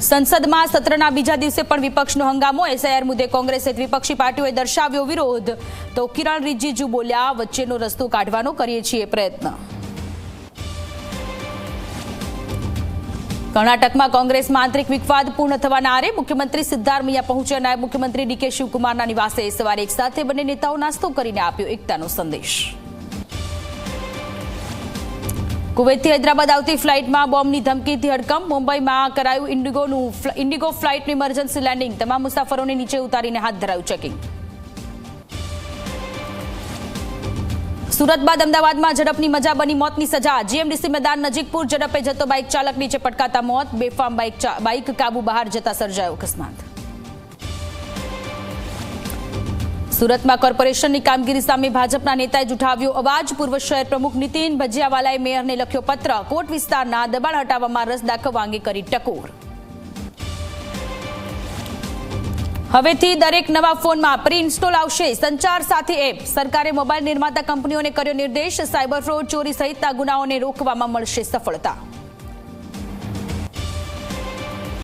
સંસદમાં સત્રના બીજા દિવસે પણ વિપક્ષનો હંગામો। એસઆઈઆર મુદ્દે કોંગ્રેસ સહિત વિપક્ષી પાર્ટીઓએ દર્શાવ્યો વિરોધ, તો કિરણ રિજિજુ બોલ્યા, વચ્ચેનો રસ્તો કાઢવાનો કરીએ છીએ પ્રયત્ન। કર્ણાટકમાં કોંગ્રેસમાં આંતરિક વિવાદ પૂર્ણ થવાના આરે। મુખ્યમંત્રી સિદ્ધારમૈયા પહોંચ્યા નાયબ મુખ્યમંત્રી ડીકે શિવકુમારના નિવાસે। સવારે એક સાથે બંને નેતાઓ નાસ્તો કરીને આપ્યો એકતાનો સંદેશ। કુવૈતથી હૈદરાબાદ આવતી ફ્લાઇટમાં બોમ્બની ધમકીથી હડકંપ। મુંબઈમાં કરાયું ઇન્ડિગો ફ્લાઇટનું ઇમરજન્સી લેન્ડિંગ। તમામ મુસાફરોને નીચે ઉતારીને હાથ ધરાયું ચેકિંગ। સુરત બાદ અમદાવાદમાં ઝડપની મજા બની મોતની સજા। જીએમડીસી મેદાન નજીક પૂર ઝડપે જતો બાઇક ચાલક નીચે પટકાતા મોત। બેફામ બાઇક કાબુ બહાર જતા સર્જાયો અકસ્માત। સુરતમાં કોર્પોરેશનની કામગીરી સામે ભાજપના નેતાએ ઉઠાવ્યો અવાજ। પૂર્વ શહેર પ્રમુખ નીતિન ભજીયાવાલાએ મેયરને લખ્યો પત્ર। કોટ વિસ્તારના દબાણ હટાવવામાં રસ દાખવવા અંગે કરી ટકોર। હવેથી દરેક નવા ફોનમાં પ્રી ઇન્સ્ટોલ આવશે સંચાર સાથે એપ। સરકારે મોબાઈલ નિર્માતા કંપનીઓને કર્યો નિર્દેશ। સાયબર ફ્રોડ, ચોરી સહિતના ગુનાઓને રોકવામાં મળશે સફળતા।